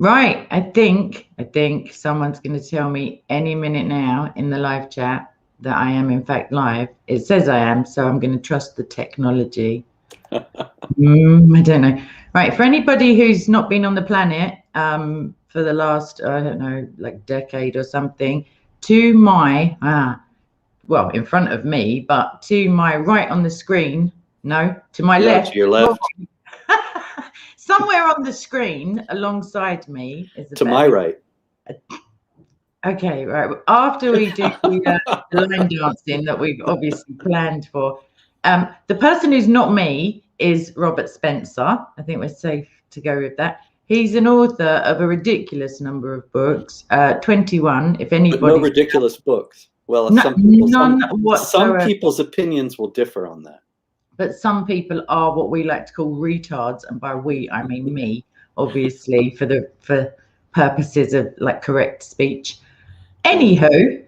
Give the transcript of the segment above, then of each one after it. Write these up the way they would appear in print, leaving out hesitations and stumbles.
Right. I think someone's going to tell me any minute now in the live chat that I am in fact live. It says I am, so I'm going to trust the technology. I don't know. Right. For anybody who's not been on the planet for the last, I don't know, like decade or something, to my, well, in front of me, but to my right on the screen, no, to my left. To your left. Somewhere on the screen alongside me is to my right. Okay, right. After we do the line dancing that we've obviously planned for, the person who's not me is Robert Spencer. I think we're safe to go with that. He's an author of a ridiculous number of books, 21. If anybody, but no ridiculous books. Well, some people's opinions will differ on that. But some people are what we like to call retards, and by we I mean me, obviously, for purposes of like correct speech. Anywho,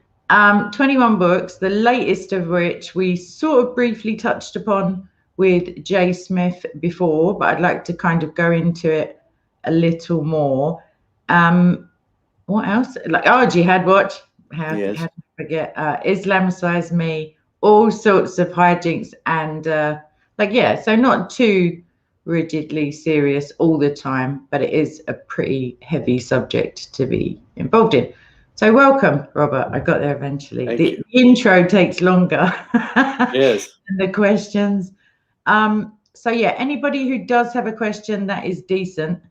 21 books, the latest of which we sort of briefly touched upon with Jay Smith before, but I'd like to kind of go into it a little more. What else? Like, Jihad Watch. How to forget? Islamicize Me. All sorts of hijinks and so not too rigidly serious all the time, but it is a pretty heavy subject to be involved in. So welcome, Robert. I got there eventually. The intro takes longer yes. than the questions. So yeah, anybody who does have a question that is decent,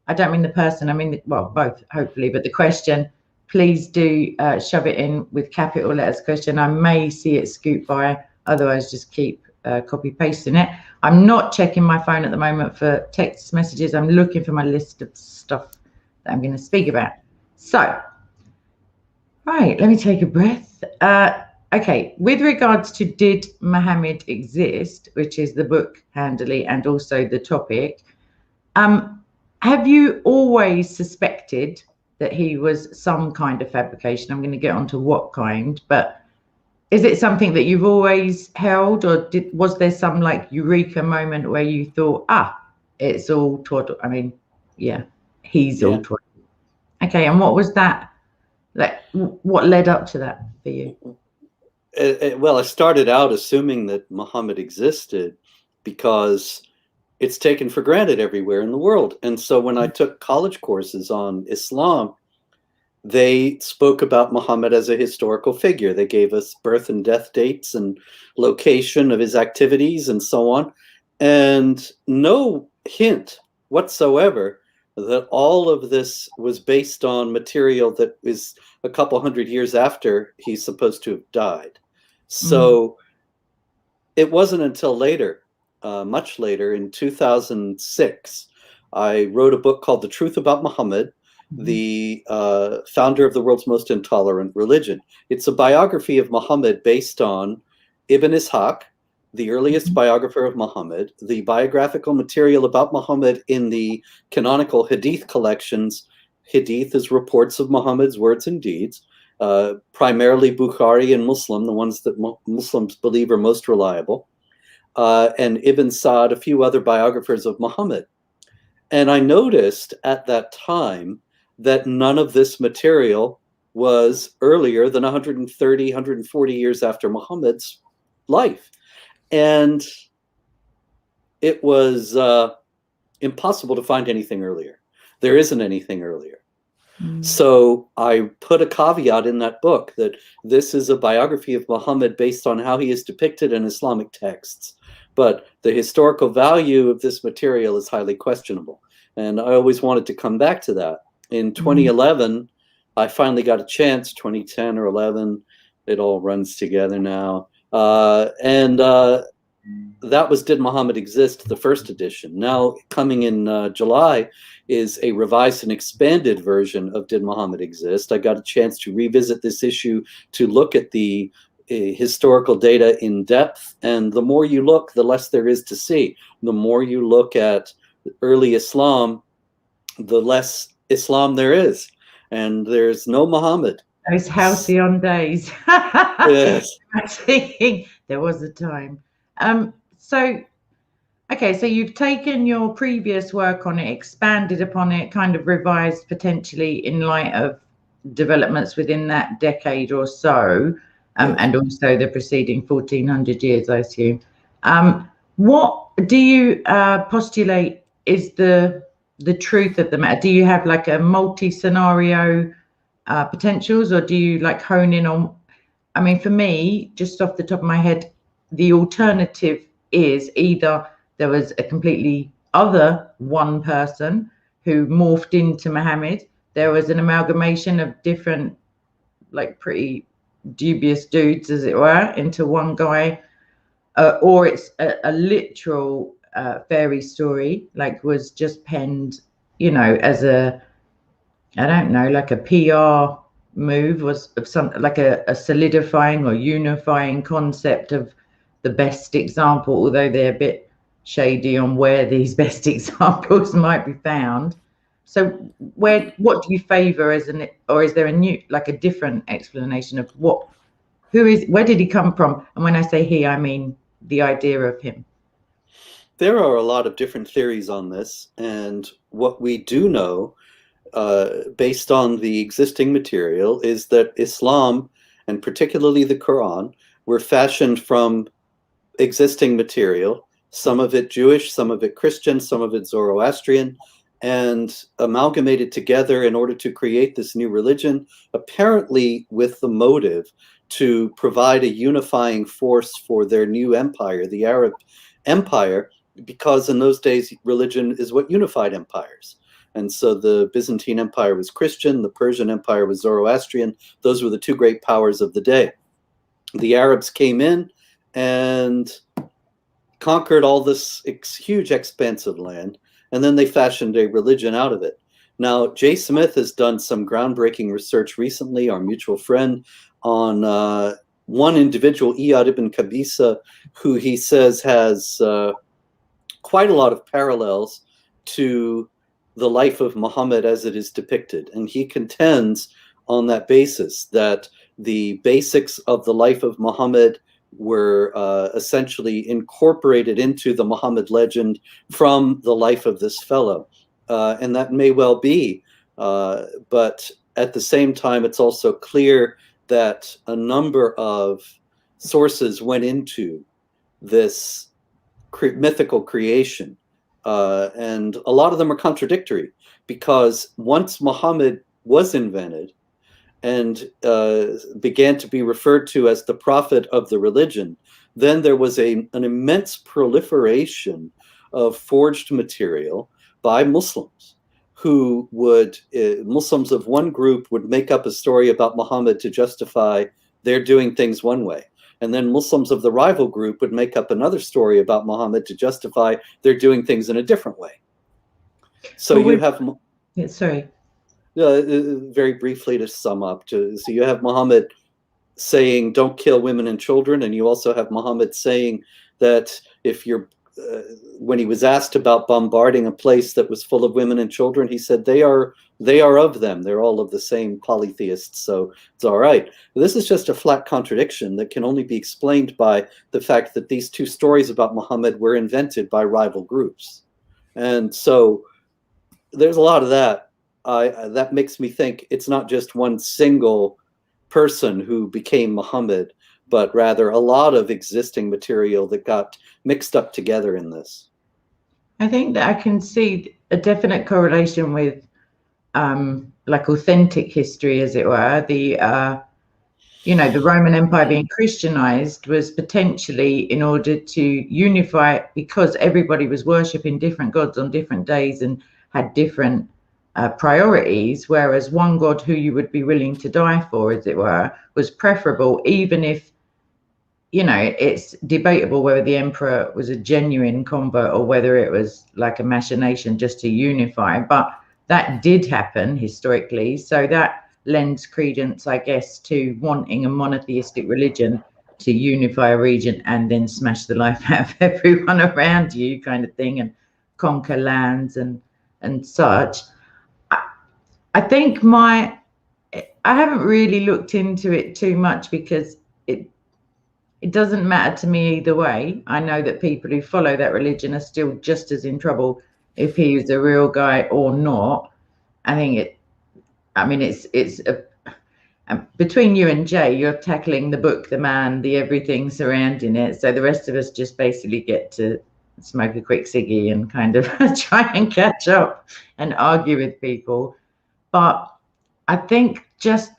I don't mean the person, I mean, well, both, hopefully, but the question, please do shove it in with capital letters question. I may see it scoot by, otherwise just keep copy pasting it. I'm not checking my phone at the moment for text messages. I'm looking for my list of stuff that I'm going to speak about. So, right, let me take a breath. Okay, with regards to Did Mohammad Exist, which is the book handily and also the topic, have you always suspected that he was some kind of fabrication? I'm going to get onto what kind, but is it something that you've always held, or was there some like eureka moment where you thought, it's all twaddle? I mean, he's all twaddle. Okay, and what was that? Like, what led up to that for you? Well, I started out assuming that Muhammad existed because it's taken for granted everywhere in the world. And so when I took college courses on Islam, they spoke about Muhammad as a historical figure. They gave us birth and death dates and location of his activities and so on. And no hint whatsoever that all of this was based on material that is a couple hundred years after he's supposed to have died. So it wasn't until later, much later, in 2006, I wrote a book called The Truth About Muhammad, the founder of the world's most intolerant religion. It's a biography of Muhammad based on Ibn Ishaq, the earliest biographer of Muhammad. The biographical material about Muhammad in the canonical Hadith collections. Hadith is reports of Muhammad's words and deeds, primarily Bukhari and Muslim, the ones that Muslims believe are most reliable, and Ibn Sa'd, a few other biographers of Muhammad. And I noticed at that time that none of this material was earlier than 130, 140 years after Muhammad's life. And it was impossible to find anything earlier. There isn't anything earlier. So I put a caveat in that book that this is a biography of Muhammad based on how he is depicted in Islamic texts. But the historical value of this material is highly questionable. And I always wanted to come back to that. In 2011, I finally got a chance, 2010 or 11, it all runs together now. That was Did Muhammad Exist, the first edition. Now coming in July is a revised and expanded version of Did Muhammad Exist. I got a chance to revisit this issue to look at the historical data in depth. And the more you look, the less there is to see. The more you look at early Islam, the less Islam there is. And there's no Muhammad. Those halcyon days. Yes. There was a time. So Okay, so you've taken your previous work on it, expanded upon it, kind of revised potentially in light of developments within that decade or so, Yes. and also the preceding 1400 years, I assume. What do you postulate is the truth of the matter? Do you have like a multi-scenario potentials, or do you like hone in on? I mean, for me, just off the top of my head, the alternative is either there was a completely other one person who morphed into Mohammed. There was an amalgamation of different, like pretty dubious dudes, as it were, into one guy, or it's a literal fairy story, like was just penned, you know, as a, I don't know, like a PR move, was of some like a solidifying or unifying concept of the best example, although they're a bit shady on where these best examples might be found. So what do you favor as an, or is there a new, like a different explanation of what, who is, where did he come from? And when I say he, I mean the idea of him. There are a lot of different theories on this, and what we do know, based on the existing material, is that Islam, and particularly the Quran, were fashioned from existing material, some of it Jewish, some of it Christian, some of it Zoroastrian, and amalgamated together in order to create this new religion, apparently with the motive to provide a unifying force for their new empire, the Arab Empire, because in those days, religion is what unified empires. And so the Byzantine Empire was Christian, the Persian Empire was Zoroastrian. Those were the two great powers of the day. The Arabs came in and conquered all this huge expanse of land, and then they fashioned a religion out of it. Now, Jay Smith has done some groundbreaking research recently, our mutual friend, on one individual, Iyad ibn Qabisa, who he says has quite a lot of parallels to the life of Muhammad as it is depicted. And he contends on that basis that the basics of the life of Muhammad were essentially incorporated into the Muhammad legend from the life of this fellow. And that may well be, but at the same time, it's also clear that a number of sources went into this mythical creation. And a lot of them are contradictory, because once Muhammad was invented and began to be referred to as the prophet of the religion, then there was an immense proliferation of forged material by Muslims, who would, Muslims of one group would make up a story about Muhammad to justify their doing things one way. And then Muslims of the rival group would make up another story about Muhammad to justify their doing things in a different way. So you have... Yeah, sorry. Very briefly to sum up, so you have Muhammad saying, don't kill women and children, and you also have Muhammad saying that if you're, when he was asked about bombarding a place that was full of women and children, he said, they are of them. They're all of the same polytheists, so it's all right. This is just a flat contradiction that can only be explained by the fact that these two stories about Muhammad were invented by rival groups. And so there's a lot of that. That makes me think it's not just one single person who became Muhammad, but rather a lot of existing material that got mixed up together in this. I think that I can see a definite correlation with like authentic history, as it were. The you know, the Roman Empire being Christianized was potentially in order to unify, because everybody was worshipping different gods on different days and had different priorities, whereas one God who you would be willing to die for, as it were, was preferable, even if, you know, it's debatable whether the emperor was a genuine convert or whether it was like a machination just to unify. But that did happen historically, so that lends credence, I guess, to wanting a monotheistic religion to unify a region and then smash the life out of everyone around you, kind of thing, and conquer lands and such. I think I haven't really looked into it too much, because it doesn't matter to me either way. I know that people who follow that religion are still just as in trouble if he is a real guy or not. I think it's between you and Jay, you're tackling the book, the man, the everything surrounding it. So the rest of us just basically get to smoke a quick ciggy and kind of try and catch up and argue with people. But I think just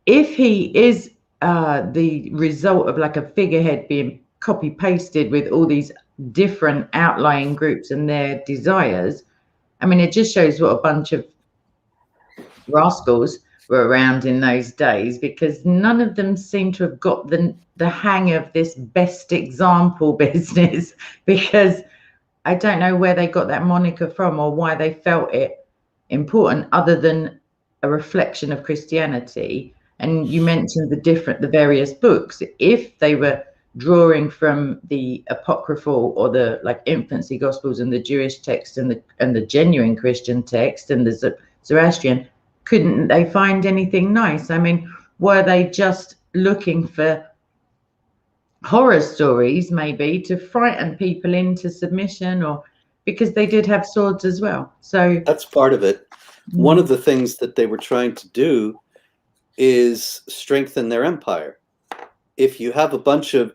if he is the result of like a figurehead being copy pasted with all these different outlying groups and their desires, I mean, it just shows what a bunch of rascals were around in those days, because none of them seem to have got the hang of this best example business, because I don't know where they got that moniker from or why they felt it important other than a reflection of Christianity. And you mentioned the various books. If they were drawing from the apocryphal or the like infancy gospels and the Jewish text and the genuine Christian text and the Zoroastrian, couldn't they find anything nice? I mean, were they just looking for horror stories maybe to frighten people into submission, or because they did have swords as well? So that's part of it. One of the things that they were trying to do is strengthen their empire. If you have a bunch of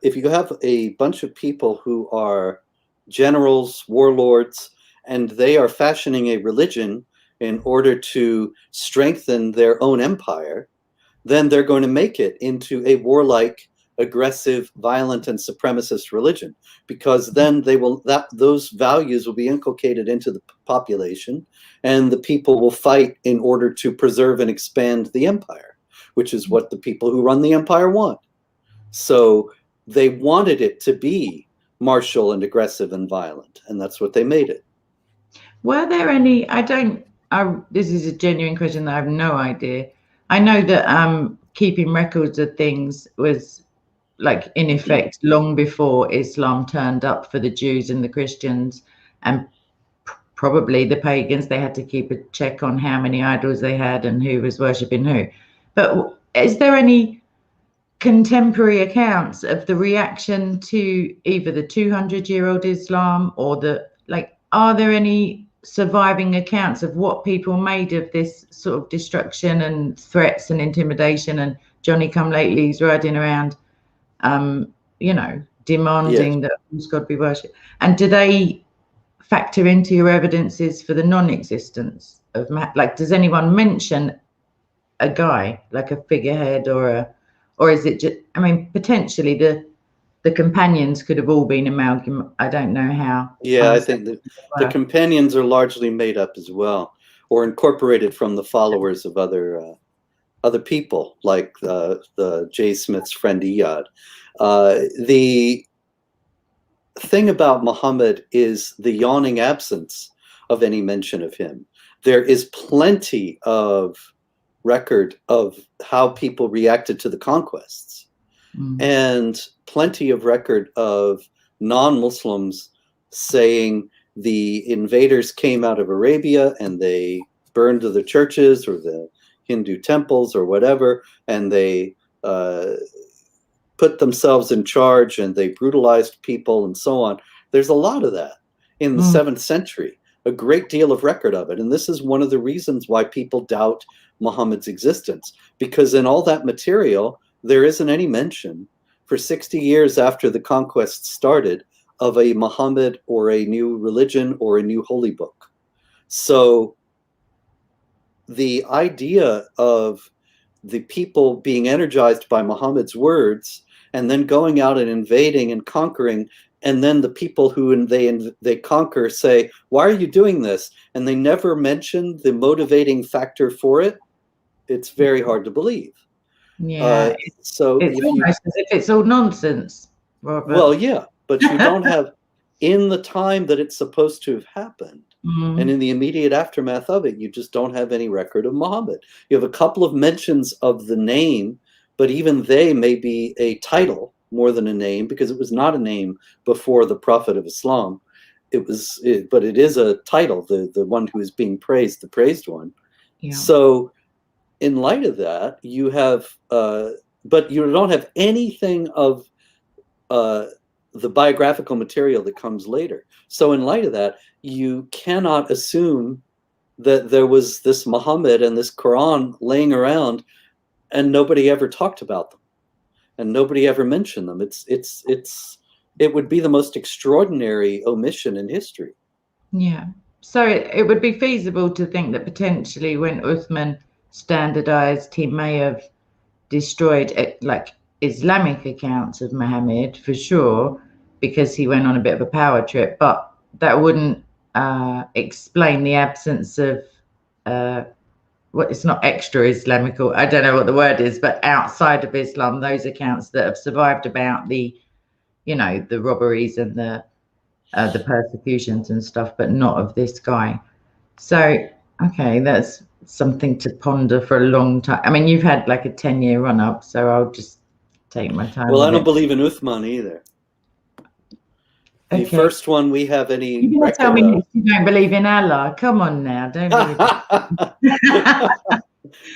people who are generals, warlords, and they are fashioning a religion in order to strengthen their own empire, then they're going to make it into a warlike, aggressive, violent, and supremacist religion, because then those values will be inculcated into the population, and the people will fight in order to preserve and expand the empire, which is what the people who run the empire want. So they wanted it to be martial and aggressive and violent, and that's what they made it. Were there any, this is a genuine question that I have no idea. I know that keeping records of things was like in effect long before Islam turned up for the Jews and the Christians, and probably the pagans. They had to keep a check on how many idols they had and who was worshipping who. But is there any contemporary accounts of the reaction to either the 200-year-old Islam or are there any surviving accounts of what people made of this sort of destruction and threats and intimidation and Johnny come latelys riding around, demanding that God be worshipped? And do they factor into your evidences for the non-existence of does anyone mention a guy like a figurehead or is it just, I mean, potentially the companions could have all been amalgam. I don't know how. Yeah, I think the companions are largely made up as well, or incorporated from the followers of other people, like the J. Smith's friend Jihad. The thing about Muhammad is the yawning absence of any mention of him. There is plenty of record of how people reacted to the conquests, and plenty of record of non-Muslims saying the invaders came out of Arabia and they burned the churches or the Hindu temples or whatever, and they put themselves in charge and they brutalized people and so on. There's a lot of that in the 7th century, a great deal of record of it. And this is one of the reasons why people doubt Muhammad's existence, because in all that material, there isn't any mention for 60 years after the conquest started of a Muhammad or a new religion or a new holy book. So the idea of the people being energized by Muhammad's words and then going out and invading and conquering, and then the people who they conquer say, why are you doing this? And they never mention the motivating factor for it. It's very hard to believe. Yeah, so it's almost as if it's all nonsense, Robert. Well, yeah, but you don't have, in the time that it's supposed to have happened, and in the immediate aftermath of it, you just don't have any record of Muhammad. You have a couple of mentions of the name, but even they may be a title more than a name, because it was not a name before the Prophet of Islam. But it is a title, the one who is being praised, the praised one. Yeah. So in light of that, you have but you don't have anything of the biographical material that comes later. So in light of that, you cannot assume that there was this Muhammad and this Quran laying around and nobody ever talked about them and nobody ever mentioned them. It would be the most extraordinary omission in history. Yeah. So it would be feasible to think that potentially when Uthman standardized, he may have destroyed like Islamic accounts of Muhammad for sure, because he went on a bit of a power trip, but that wouldn't explain the absence of what, it's not extra Islamic, or I don't know what the word is, but outside of Islam, those accounts that have survived about the, you know, the robberies and the persecutions and stuff, but not of this guy. So, okay, that's something to ponder for a long time. I mean, you've had like a 10-year run up, so I'll just take my time. Well, I don't believe in Uthman either. The first one we have any you record tell me of. you don't believe in Allah. Come on now, don't be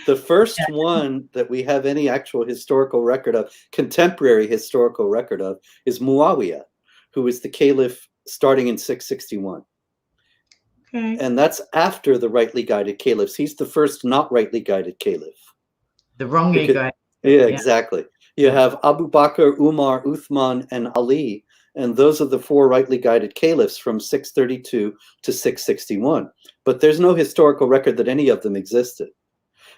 The first one that we have any actual historical record of, contemporary historical record of, is Muawiyah, who was the caliph starting in 661. Okay. And that's after the rightly guided caliphs. He's the first not rightly guided caliph. The wrongly guided. Yeah, exactly. You have Abu Bakr, Umar, Uthman, and Ali, and those are the four rightly guided caliphs from 632 to 661. But there's no historical record that any of them existed.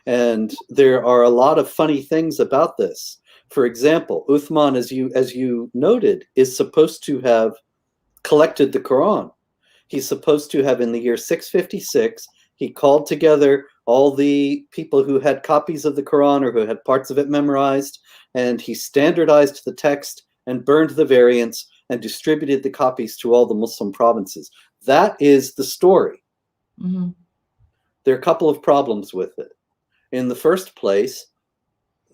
And there are a lot of funny things about this. For example, Uthman, as you noted, is supposed to have collected the Quran. He's supposed to have, in the year 656, he called together all the people who had copies of the Quran or who had parts of it memorized, and he standardized the text and burned the variants and distributed the copies to all the Muslim provinces. That is the story. Mm-hmm. There are a couple of problems with it. In the first place,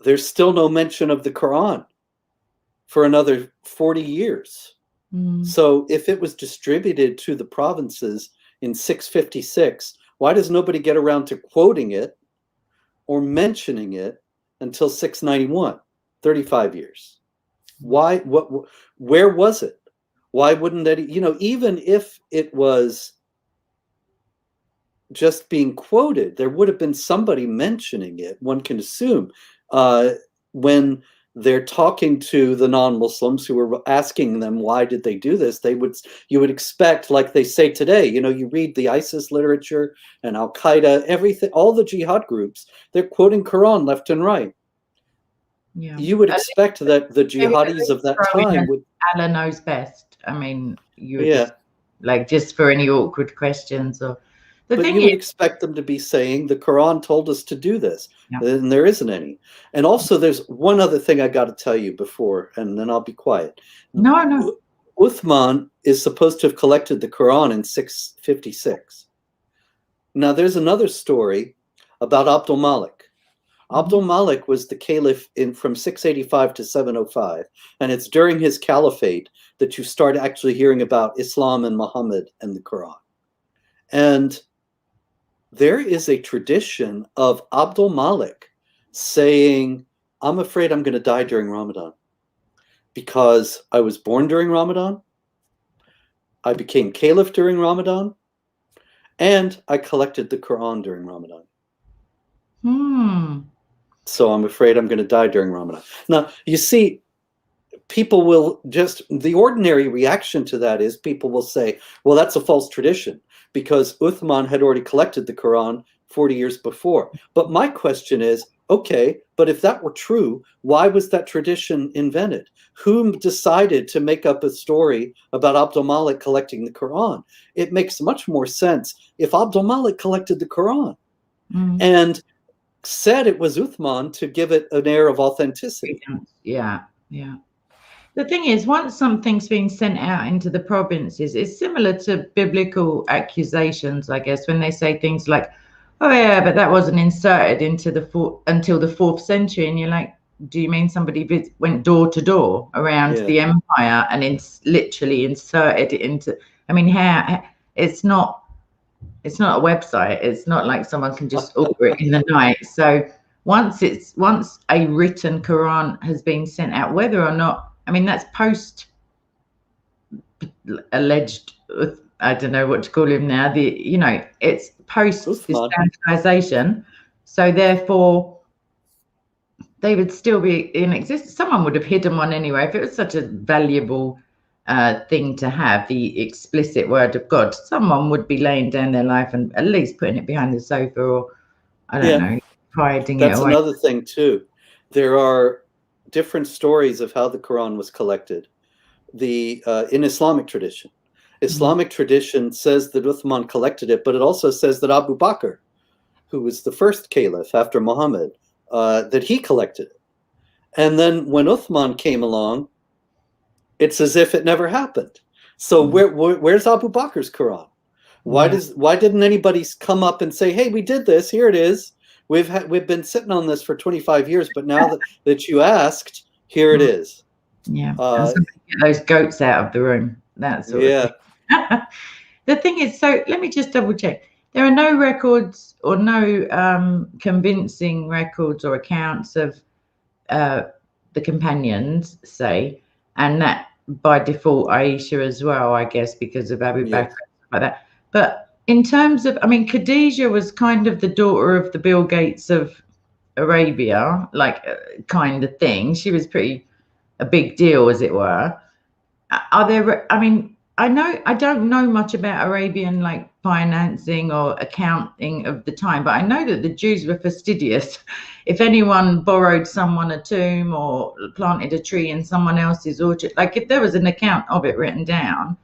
there's still no mention of the Quran for another 40 years. Mm. So if it was distributed to the provinces in 656, why does nobody get around to quoting it or mentioning it until 691, 35 years? Why? Where was it? Why wouldn't that, even if it was just being quoted, there would have been somebody mentioning it, one can assume, when they're talking to the non-Muslims who are asking them why did they do this. You would expect, like they say today, you read the ISIS literature and Al-Qaeda, everything, all the jihad groups, they're quoting Quran left and right. Yeah. You would expect that the jihadis of that time would. Allah knows best. I mean, just for any awkward questions or. But you would expect them to be saying the Quran told us to do this, and there isn't any. And also, there's one other thing I got to tell you before, and then I'll be quiet. No. Uthman is supposed to have collected the Quran in 656. Now, there's another story about Abdul Malik. Abdul Malik was the caliph from 685 to 705, and it's during his caliphate that you start actually hearing about Islam and Muhammad and the Quran. And there is a tradition of Abdul Malik saying, I'm afraid I'm going to die during Ramadan because I was born during Ramadan, I became caliph during Ramadan, and I collected the Quran during Ramadan. So I'm afraid I'm going to die during Ramadan. Now, you see, people will the ordinary reaction to that is people will say, well, that's a false tradition, because Uthman had already collected the Quran 40 years before. But my question is, okay, but if that were true, why was that tradition invented? Who decided to make up a story about Abdul Malik collecting the Quran? It makes much more sense if Abdul Malik collected the Quran and said it was Uthman to give it an air of authenticity. Yeah. The thing is, once something's been sent out into the provinces, it's similar to biblical accusations, I guess, when they say things like, oh yeah, but that wasn't inserted into until the 4th century. And you're like, do you mean somebody went door to door around the empire and literally inserted it into, I mean, it's not a website. It's not like someone can just order it in the night. So once a written Quran has been sent out, whether or not, I mean, that's post alleged, I don't know what to call him now, it's post standardization, so therefore they would still be in existence. Someone would have hidden one anyway if it was such a valuable thing to have, the explicit word of God. Someone would be laying down their life and at least putting it behind the sofa, or I don't know, hiding it away. That's another thing too. There are different stories of how the Quran was collected. In Islamic tradition, tradition says that Uthman collected it, but it also says that Abu Bakr, who was the first caliph after Muhammad, that he collected it. And then when Uthman came along, it's as if it never happened. So where's Abu Bakr's Quran? Why didn't anybody come up and say, hey, we did this, here it is. We've been sitting on this for 25 years, but now that you asked, here it is. Yeah, and get those goats out of the room. That sort of thing. The thing is, so let me just double check. There are no records or no convincing records or accounts of the companions, say, and that by default Aisha as well, I guess, because of Abu Bakr, like that. But in terms of, I mean, Khadijah was kind of the daughter of the Bill Gates of Arabia, like kind of thing. She was pretty a big deal, as it were. Are there, I mean, I don't know much about Arabian like financing or accounting of the time, but I know that the Jews were fastidious. If anyone borrowed someone a tomb or planted a tree in someone else's orchard, like if there was an account of it written down.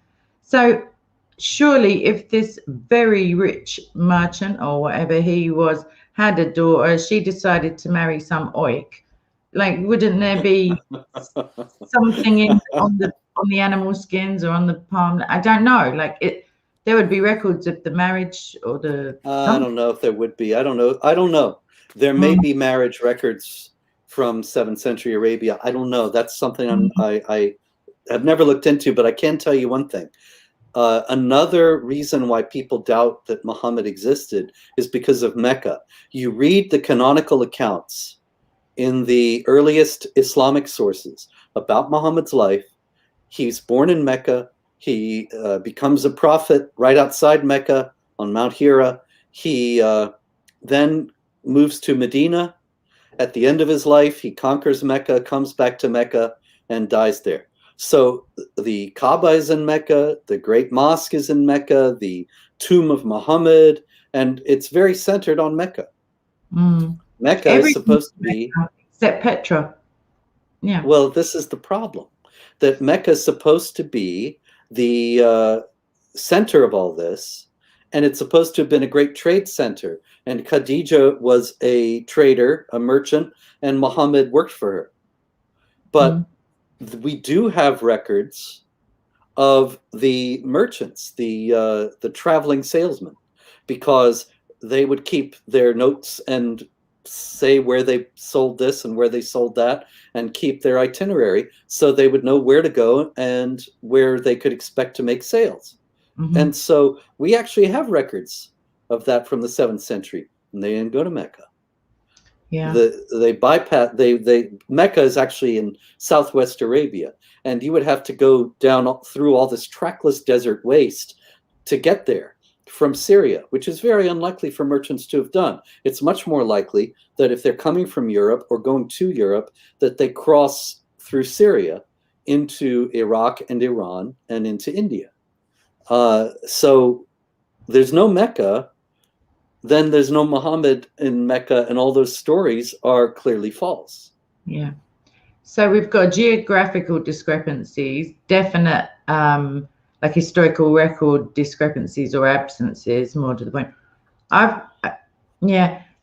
So surely if this very rich merchant or whatever he was had a daughter, she decided to marry some oik, like wouldn't there be something on the animal skins or on the palm? I don't know. Like there would be records of the marriage or the. I don't know if there would be. I don't know. There may be marriage records from 7th century Arabia. I don't know. That's something I have never looked into, but I can tell you one thing. Another reason why people doubt that Muhammad existed is because of Mecca. You read the canonical accounts in the earliest Islamic sources about Muhammad's life. He's born in Mecca. He becomes a prophet right outside Mecca on Mount Hira. He then moves to Medina. At the end of his life, he conquers Mecca, comes back to Mecca, and dies there. So the Kaaba is in Mecca, the Great Mosque is in Mecca, the tomb of Muhammad, and it's very centered on Mecca. Mecca is supposed to be... Except Petra. Yeah. Well, this is the problem, that Mecca is supposed to be the center of all this, and it's supposed to have been a great trade center. And Khadijah was a trader, a merchant, and Muhammad worked for her. But we do have records of the merchants, the traveling salesmen, because they would keep their notes and say where they sold this and where they sold that, and keep their itinerary so they would know where to go and where they could expect to make sales. And so we actually have records of that from the 7th century, and they didn't go to Mecca. Yeah. They bypass. Mecca is actually in southwest Arabia, and you would have to go down through all this trackless desert waste to get there from Syria, which is very unlikely for merchants to have done. It's much more likely that if they're coming from Europe or going to Europe, that they cross through Syria into Iraq and Iran and into India. So there's no Mecca, then there's no Muhammad in Mecca, and all those stories are clearly false. Yeah. So we've got geographical discrepancies, definite like historical record discrepancies or absences, more to the point.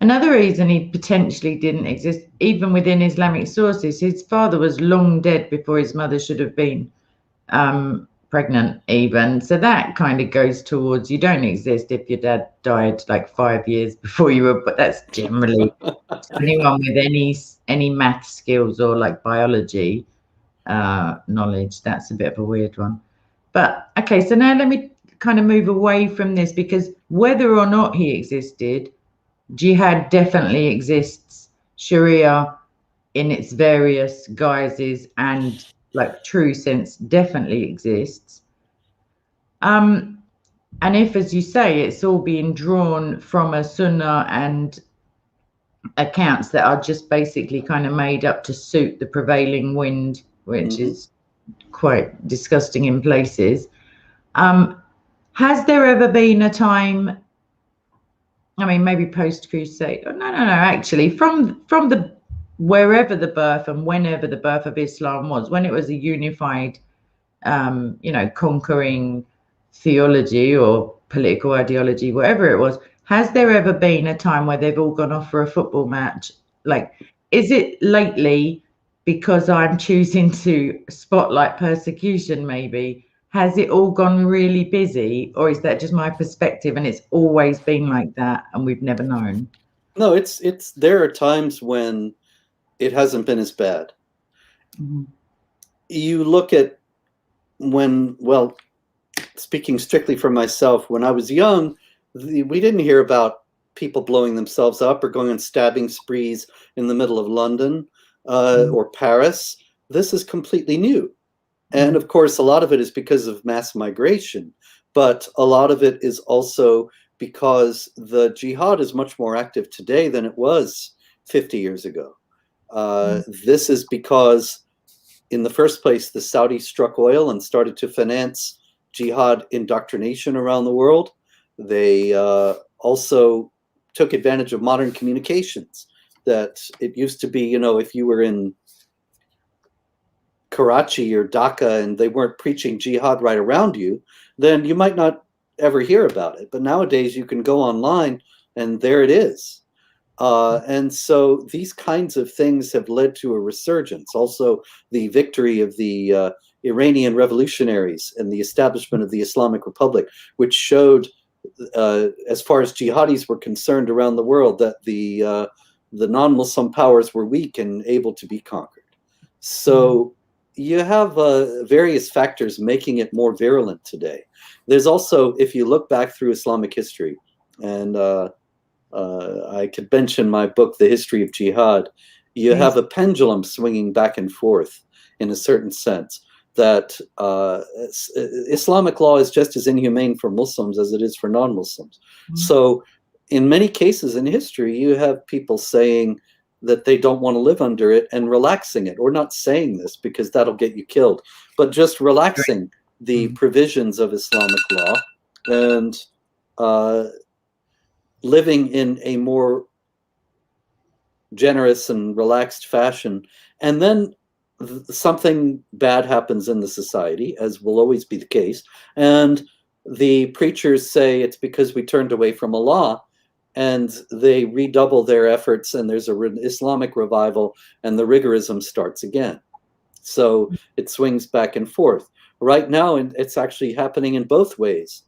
Another reason he potentially didn't exist, even within Islamic sources, his father was long dead before his mother should have been pregnant even. So that kind of goes towards, you don't exist if your dad died like 5 years before you were, but that's generally anyone with any math skills or like biology knowledge. That's a bit of a weird one. But okay, so now let me kind of move away from this, because whether or not he existed, Jihad definitely exists Sharia in its various guises and like true sense definitely exists. And if, as you say, it's all being drawn from a sunnah and accounts that are just basically kind of made up to suit the prevailing wind, which is quite disgusting in places. Has there ever been a time, I mean, maybe post-Crusade? No, actually, from the wherever the birth and whenever the birth of Islam was, when it was a unified, conquering theology or political ideology, whatever it was, has there ever been a time where they've all gone off for a football match? Like, is it lately because I'm choosing to spotlight persecution, maybe? Has it all gone really busy, or is that just my perspective and it's always been like that and we've never known? No, it's there are times when it hasn't been as bad. You look at well, speaking strictly for myself, when I was young, we didn't hear about people blowing themselves up or going on stabbing sprees in the middle of London or Paris. This is completely new. And of course, a lot of it is because of mass migration, but a lot of it is also because the jihad is much more active today than it was 50 years ago. This is because, in the first place, the Saudis struck oil and started to finance jihad indoctrination around the world. They also took advantage of modern communications. That it used to be, if you were in Karachi or Dhaka and they weren't preaching jihad right around you, then you might not ever hear about it. But nowadays you can go online and there it is. And so these kinds of things have led to a resurgence. Also, the victory of the Iranian revolutionaries and the establishment of the Islamic Republic, which showed, as far as jihadis were concerned around the world, that the non-Muslim powers were weak and able to be conquered. So you have various factors making it more virulent today. There's also, if you look back through Islamic history, and I could mention my book, The History of Jihad, you have a pendulum swinging back and forth in a certain sense, that Islamic law is just as inhumane for Muslims as it is for non-Muslims. So in many cases in history, you have people saying that they don't want to live under it and relaxing it, or not saying this because that'll get you killed, but just relaxing the provisions of Islamic law and living in a more generous and relaxed fashion. And then something bad happens in the society, as will always be the case, and the preachers say it's because we turned away from Allah, and they redouble their efforts, and there's an Islamic revival, and the rigorism starts again. So it swings back and forth. Right now, it's actually happening in both ways.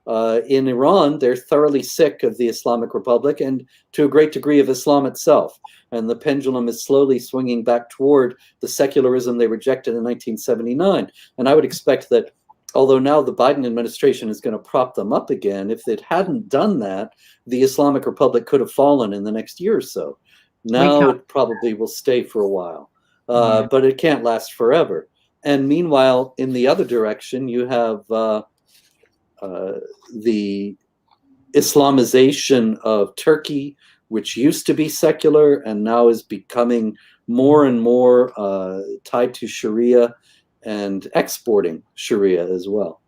In Iran, they're thoroughly sick of the Islamic Republic and to a great degree of Islam itself. And the pendulum is slowly swinging back toward the secularism they rejected in 1979. And I would expect that, although now the Biden administration is going to prop them up again, if it hadn't done that, the Islamic Republic could have fallen in the next year or so. Now it probably will stay for a while, but it can't last forever. And meanwhile, in the other direction, you have the Islamization of Turkey, which used to be secular and now is becoming more and more tied to Sharia and exporting Sharia as well.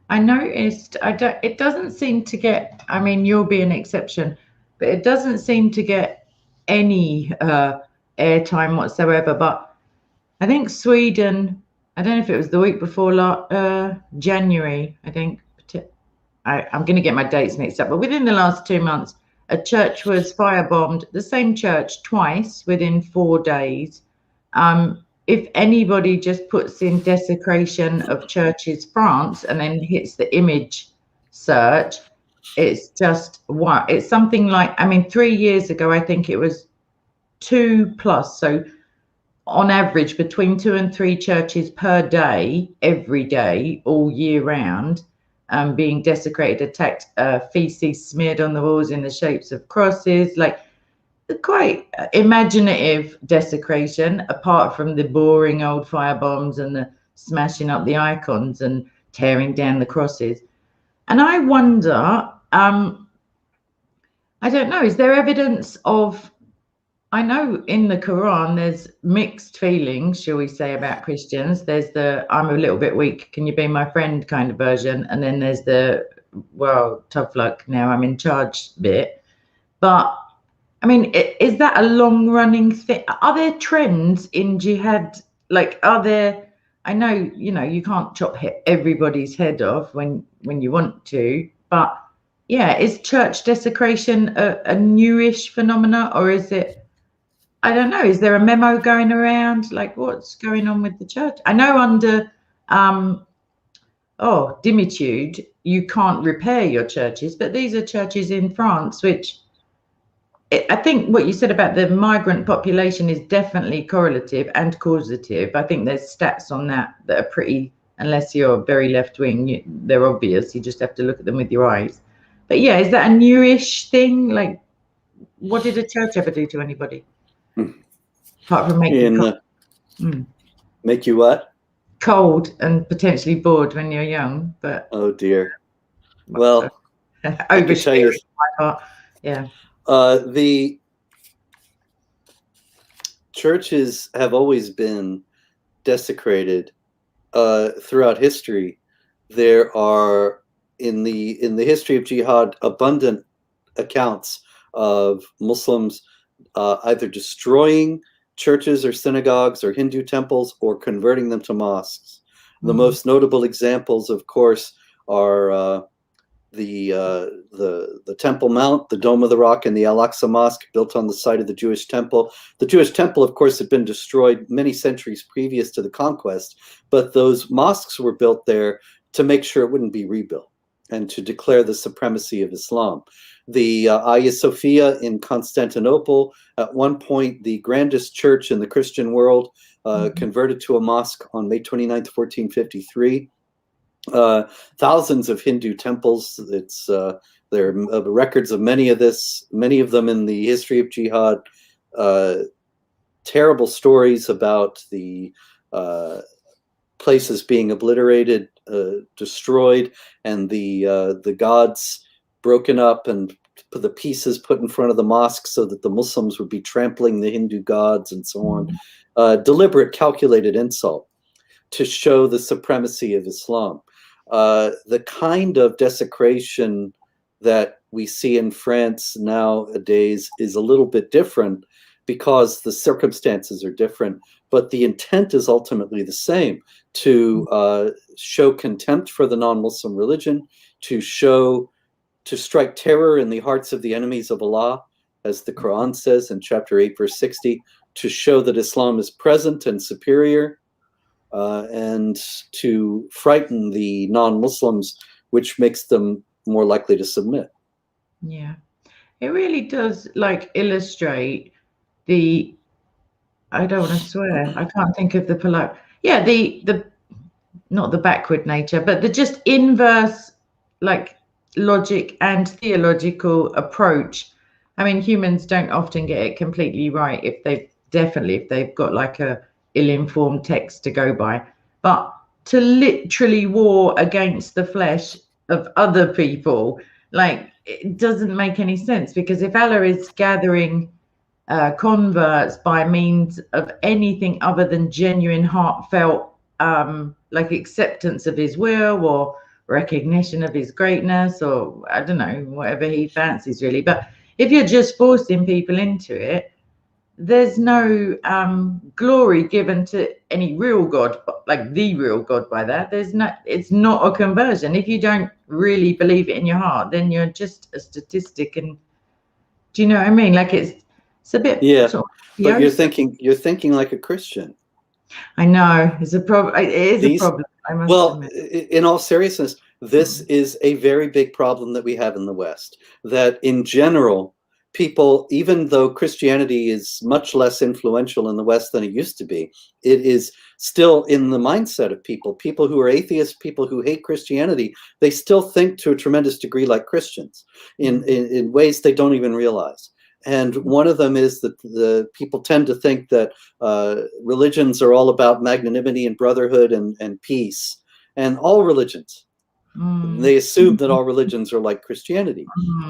I noticed, it doesn't seem to get, I mean, you'll be an exception, but it doesn't seem to get any airtime whatsoever. But I think Sweden, I don't know if it was the week before January, I think, I'm going to get my dates mixed up, but within the last 2 months, a church was firebombed, the same church twice within 4 days. If anybody just puts in desecration of churches France and then hits the image search, it's just what it's something like, I mean, 3 years ago, I think it was 2+. So on average, between 2 and 3 churches per day, every day, all year round, being desecrated, attacked, feces smeared on the walls in the shapes of crosses. Like, quite imaginative desecration, apart from the boring old fire bombs and the smashing up the icons and tearing down the crosses. And I wonder, I don't know, is there evidence of, I know in the Quran there's mixed feelings, shall we say, about Christians. There's the I'm a little bit weak, can you be my friend kind of version. And then there's the, well, tough luck, now I'm in charge bit. But I mean, is that a long running thing? Are there trends in jihad? Like, are there, I know, you know, you can't chop everybody's head off when you want to, but yeah, is church desecration a newish phenomena, or is it, I don't know, is there a memo going around? Like, what's going on with the church? I know under dimitude, you can't repair your churches, but these are churches in France, which I think what you said about the migrant population is definitely correlative and causative. I think there's stats on that are pretty, unless you're very left wing, they're obvious. You just have to look at them with your eyes. But yeah, is that a newish thing? Like, what did a church ever do to anybody? Apart from make you cold. Make you what? Cold and potentially bored when you're young. But oh dear. Well, oversharing my part. Yeah. The churches have always been desecrated throughout history. There are in the history of jihad abundant accounts of Muslims either destroying churches or synagogues or Hindu temples or converting them to mosques. The most notable examples, of course, are the Temple Mount, the Dome of the Rock, and the Al-Aqsa Mosque, built on the site of the Jewish temple. The Jewish temple, of course, had been destroyed many centuries previous to the conquest, but those mosques were built there to make sure it wouldn't be rebuilt and to declare the supremacy of Islam. The Hagia Sophia in Constantinople, at one point the grandest church in the Christian world, converted to a mosque on May 29th, 1453. Thousands of Hindu temples. There are records of many of them in the history of jihad. Terrible stories about the places being obliterated, destroyed, and the gods broken up and the pieces put in front of the mosque so that the Muslims would be trampling the Hindu gods and so on. Deliberate, calculated insult to show the supremacy of Islam. The kind of desecration that we see in France nowadays is a little bit different because the circumstances are different, but the intent is ultimately the same: to show contempt for the non-Muslim religion, to strike terror in the hearts of the enemies of Allah, as the Quran says in chapter 8, verse 60, to show that Islam is present and superior, and to frighten the non-Muslims, which makes them more likely to submit. Yeah, it really does illustrate the, I don't want to swear, I can't think of the polite, the not the backward nature, but the just inverse logic and theological approach. I mean, humans don't often get it completely right if they've got a ill-informed text to go by, but to literally war against the flesh of other people, it doesn't make any sense, because if Allah is gathering converts by means of anything other than genuine, heartfelt acceptance of his will or recognition of his greatness, or I don't know, whatever he fancies really, but if you're just forcing people into it, there's no glory given to any real God, the real God by that. It's not a conversion. If you don't really believe it in your heart, then you're just a statistic. And do you know what I mean? It's a bit, but you're thinking like a Christian. I know, it's a problem. It is a problem, I must admit. In all seriousness, this is a very big problem that we have in the West, that in general, people, even though Christianity is much less influential in the West than it used to be, it is still in the mindset of people who are atheists, people who hate Christianity. They still think to a tremendous degree like Christians in ways they don't even realize. And one of them is that the people tend to think that religions are all about magnanimity and brotherhood and peace, and all religions. They assume that all religions are like Christianity,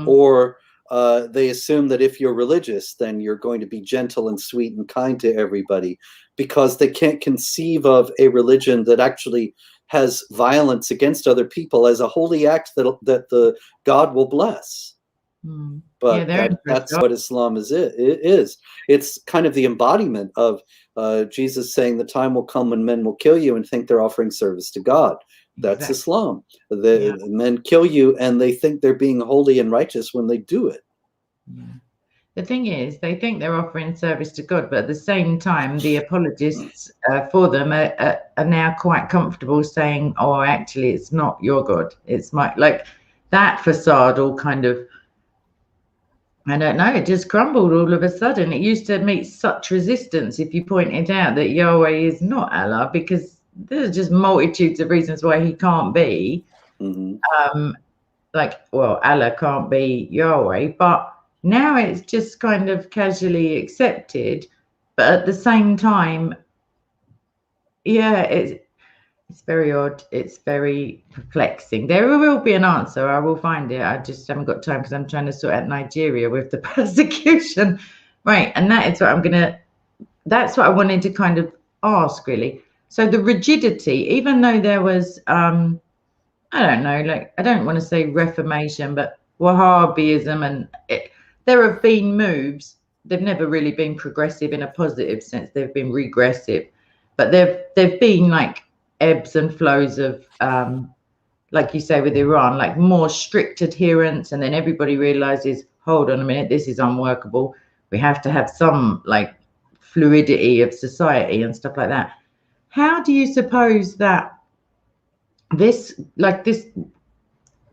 or they assume that if you're religious, then you're going to be gentle and sweet and kind to everybody, because they can't conceive of a religion that actually has violence against other people as a holy act that the God will bless. But that's what Islam is. It is. It's kind of the embodiment of Jesus saying the time will come when men will kill you and think they're offering service to God. That's Islam. The men kill you and they think they're being holy and righteous when they do it. The thing is, they think they're offering service to God, but at the same time, the apologists for them are now quite comfortable saying, oh, actually, it's not your God. It's my, like, that facade all kind of, I don't know, it just crumbled all of a sudden. It used to meet such resistance if you pointed out that Yahweh is not Allah, because there's just multitudes of reasons why he can't be. Like, well, Allah can't be Yahweh, but now it's just kind of casually accepted. But at the same time, yeah, it's very odd. It's very perplexing. There will be an answer. I will find it. I just haven't got time because I'm trying to sort out Nigeria with the persecution. Right. And that is what that's what I wanted to kind of ask, really. So the rigidity, even though there was, I don't know, like, I don't want to say reformation, but Wahhabism, and there have been moves. They've never really been progressive in a positive sense. They've been regressive, but they've been like ebbs and flows of, like you say with Iran, like more strict adherence, and then everybody realizes, hold on a minute, this is unworkable. We have to have some like fluidity of society and stuff like that. How do you suppose that this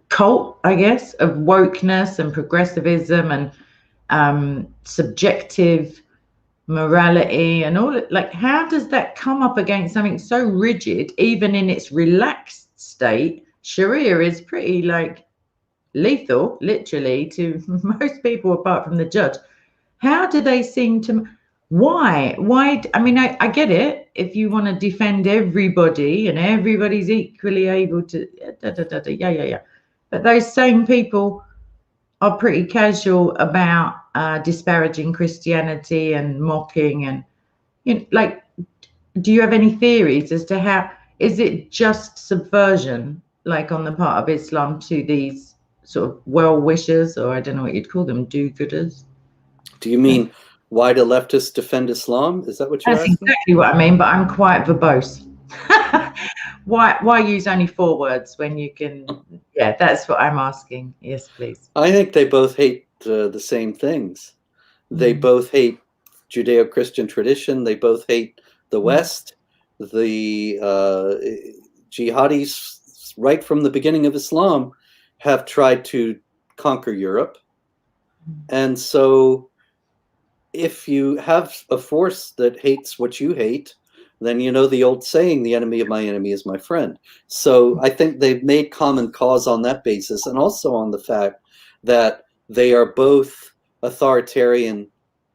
cult, I guess, of wokeness and progressivism and subjective morality and all, like, how does that come up against something so rigid? Even in its relaxed state, Sharia is pretty like lethal, literally, to most people apart from the judge. How do they seem to, why, I mean, I get it, if you want to defend everybody and everybody's equally able to, yeah, but those same people are pretty casual about disparaging Christianity and mocking, and, you know, like, do you have any theories as to how, is it just subversion, like on the part of Islam, to these sort of well-wishers, or I don't know what you'd call them, do-gooders? Do you mean why do leftists defend Islam? Is that what you're asking? That's exactly what I mean, but I'm quite verbose. Why use only 4 words when you can? Yeah, that's what I'm asking. Yes, please. I think they both hate the same things. They both hate Judeo-Christian tradition. They both hate the West. The jihadis, right from the beginning of Islam, have tried to conquer Europe. And so if you have a force that hates what you hate, then you know the old saying, the enemy of my enemy is my friend. So I think they've made common cause on that basis, and also on the fact that they are both authoritarian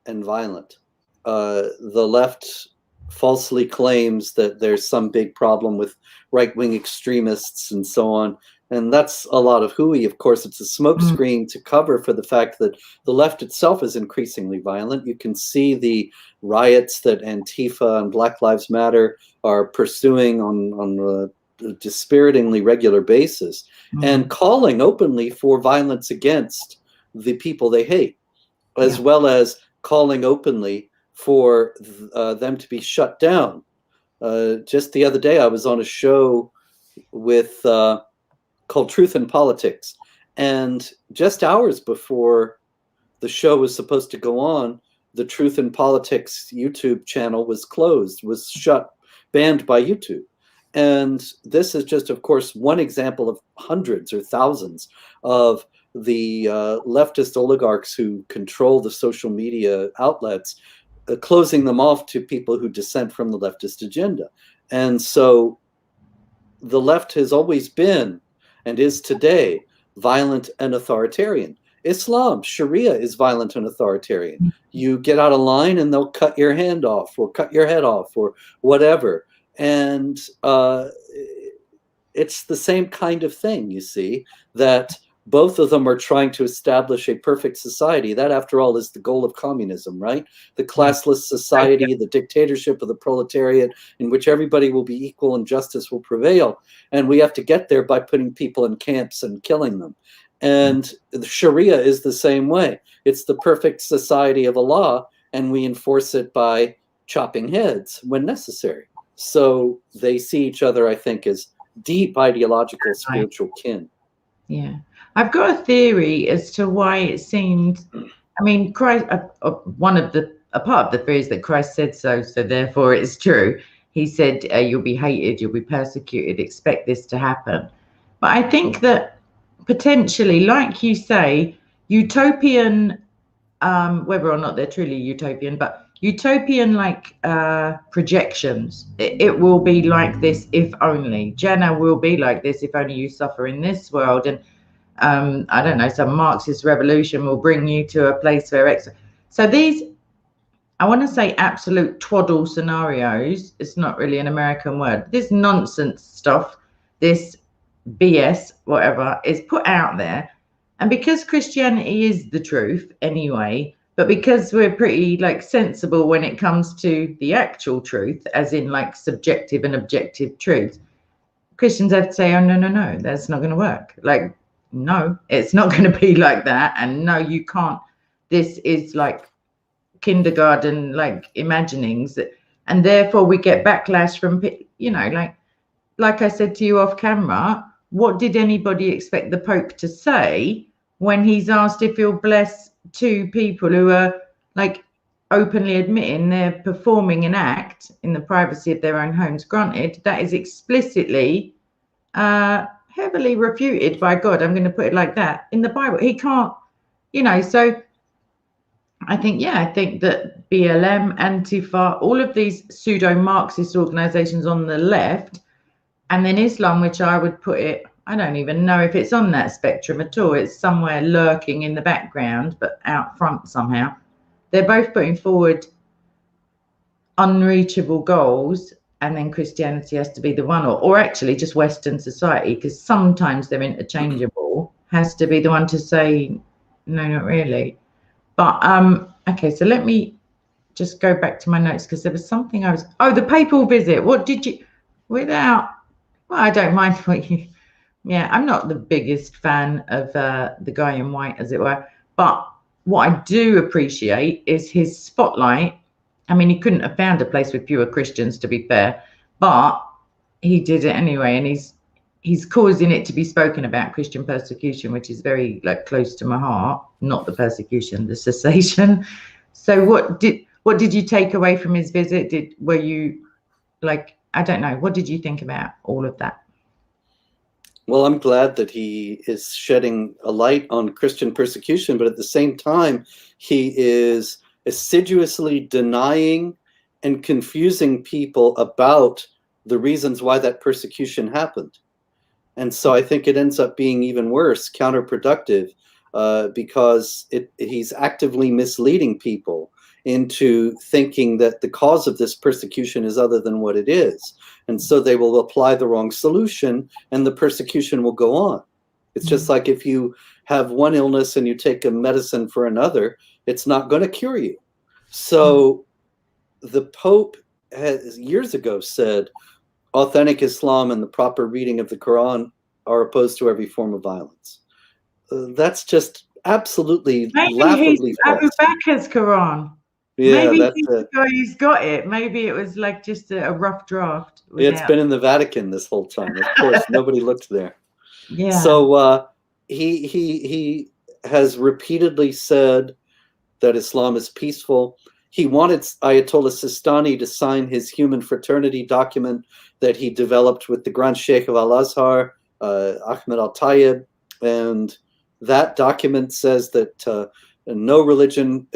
and violent. The left falsely claims that there's some big problem with right-wing extremists and so on. And that's a lot of hooey. Of course, it's a smokescreen to cover for the fact that the left itself is increasingly violent. You can see the riots that Antifa and Black Lives Matter are pursuing on a dispiritingly regular basis, and calling openly for violence against the people they hate, as well as calling openly for them to be shut down. Just the other day, I was on a show with called Truth in Politics, and just hours before the show was supposed to go on, the Truth in Politics YouTube channel was closed, was shut, banned by YouTube. And this is just, of course, one example of hundreds or thousands of the leftist oligarchs who control the social media outlets, closing them off to people who dissent from the leftist agenda. And so the left has always been, and is today, violent and authoritarian. Islam, Sharia is violent and authoritarian. You get out of line and they'll cut your hand off or cut your head off or whatever. And it's the same kind of thing, you see, that both of them are trying to establish a perfect society. That, after all, is the goal of communism, right? The classless society, the dictatorship of the proletariat, in which everybody will be equal and justice will prevail. And we have to get there by putting people in camps and killing them. And the Sharia is the same way. It's the perfect society of Allah, and we enforce it by chopping heads when necessary. So they see each other, I think, as deep ideological, spiritual kin. Yeah. I've got a theory as to why it seemed, I mean, Christ, a part of the theory is that Christ said so therefore it's true. He said, you'll be hated, you'll be persecuted, expect this to happen. But I think that potentially, like you say, utopian, whether or not they're truly utopian, but utopian like projections, it will be like this if only. Jannah will be like this if only you suffer in this world. And I don't know, some Marxist revolution will bring you to a place where so these, I want to say absolute twaddle scenarios, it's not really an American word, this nonsense stuff, this BS, whatever, is put out there. And because Christianity is the truth anyway, but because we're pretty like sensible when it comes to the actual truth, as in like subjective and objective truth, Christians have to say, oh, no, that's not going to work. Like, no, it's not going to be like that. And no, you can't. This is like kindergarten, like imaginings. And therefore we get backlash from, you know, like I said to you off camera, what did anybody expect the Pope to say when he's asked if he'll bless two people who are like openly admitting they're performing an act in the privacy of their own homes? Granted, that is explicitly heavily refuted by God. I'm going to put it like that in the Bible. He can't, you know. So I think that BLM, Antifa, all of these pseudo-Marxist organizations on the left, and then Islam, which I would put it, I don't even know if it's on that spectrum at all. It's somewhere lurking in the background, but out front somehow. They're both putting forward unreachable goals, and then Christianity has to be the one, or actually just Western society, because sometimes they're interchangeable, has to be the one to say, no, not really. But, okay, so let me just go back to my notes, because there was something the papal visit. What did you, well, I don't mind what you, yeah, I'm not the biggest fan of the guy in white, as it were, but what I do appreciate is his spotlight. I mean, he couldn't have found a place with fewer Christians, to be fair, but he did it anyway, and he's causing it to be spoken about, Christian persecution, which is very like close to my heart. Not the persecution, the cessation. So what did you take away from his visit? Were you like, I don't know, what did you think about all of that? Well, I'm glad that he is shedding a light on Christian persecution, but at the same time, he is assiduously denying and confusing people about the reasons why that persecution happened. And so I think it ends up being even worse, counterproductive, because he's actively misleading people into thinking that the cause of this persecution is other than what it is. And so they will apply the wrong solution and the persecution will go on. It's just like if you have one illness and you take a medicine for another, it's not going to cure you. So the Pope has years ago said authentic Islam and the proper reading of the Quran are opposed to every form of violence. That's just absolutely laughably false. Abu Bakr's Quran. Yeah, maybe that's he's the guy who's got it. Maybe it was like just a rough draft. It's been in the Vatican this whole time. Of course, nobody looked there. Yeah. So he has repeatedly said that Islam is peaceful. He wanted Ayatollah Sistani to sign his human fraternity document that he developed with the Grand Sheikh of Al-Azhar, Ahmed Al-Tayyib. And that document says that no religion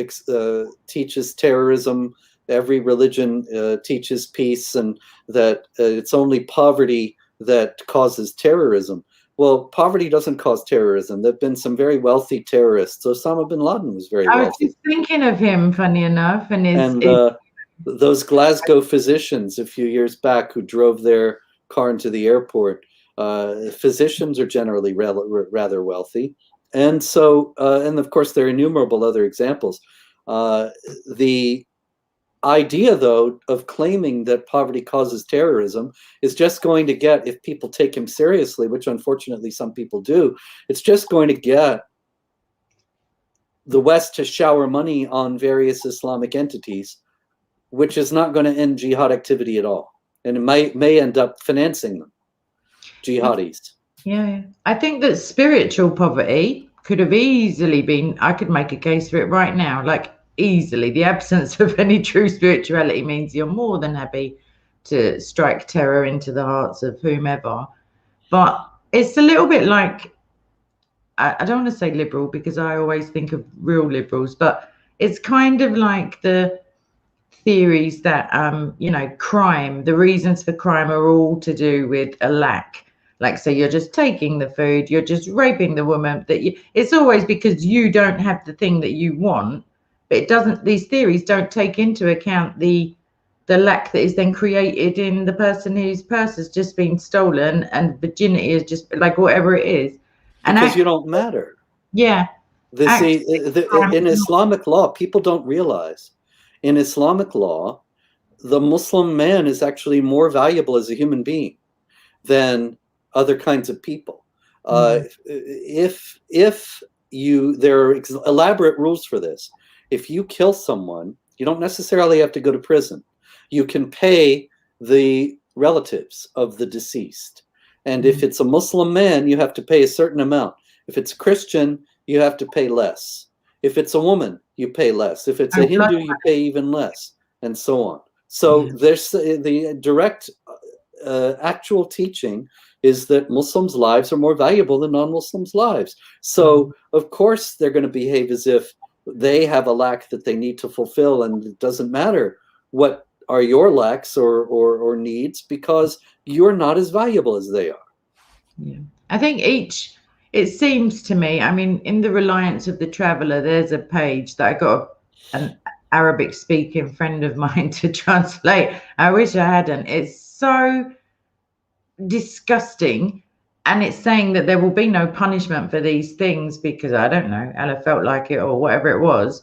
teaches terrorism. Every religion teaches peace, and that it's only poverty that causes terrorism. Well, poverty doesn't cause terrorism. There have been some very wealthy terrorists. Osama bin Laden was very I was wealthy. just thinking of him, funny enough, and those Glasgow physicians a few years back who drove their car into the airport, physicians are generally rather wealthy. And so, and of course, there are innumerable other examples. The idea, though, of claiming that poverty causes terrorism is just going to get, if people take him seriously, which unfortunately some people do, it's just going to get the West to shower money on various Islamic entities, which is not going to end jihad activity at all. And it may end up financing them, jihadis. Yeah, I think that spiritual poverty could have easily been, I could make a case for it right now, like easily. The absence of any true spirituality means you're more than happy to strike terror into the hearts of whomever. But it's a little bit like, I don't want to say liberal because I always think of real liberals, but it's kind of like the theories that, crime, the reasons for crime are all to do with a lack. Like, so you're just taking the food, you're just raping the woman, it's always because you don't have the thing that you want. But it doesn't, these theories don't take into account the lack that is then created in the person whose purse has just been stolen and virginity is just like whatever it is. Because you don't matter. Yeah. In Islamic law, people don't realize, in Islamic law, the Muslim man is actually more valuable as a human being than other kinds of people. If there are elaborate rules for this. If you kill someone, you don't necessarily have to go to prison. You can pay the relatives of the deceased. And if it's a Muslim man, you have to pay a certain amount. If it's Christian, you have to pay less. If it's a woman, you pay less. If it's a Hindu, you pay even less, and so on. So there's the direct actual teaching is that Muslims' lives are more valuable than non-Muslims' lives. So, of course, they're going to behave as if they have a lack that they need to fulfill, and it doesn't matter what are your lacks or needs, because you're not as valuable as they are. Yeah, I think it seems to me, I mean, in the Reliance of the Traveller, there's a page that I got an Arabic speaking friend of mine to translate. I wish I hadn't. It's so disgusting. And it's saying that there will be no punishment for these things because, I don't know, Allah felt like it or whatever it was.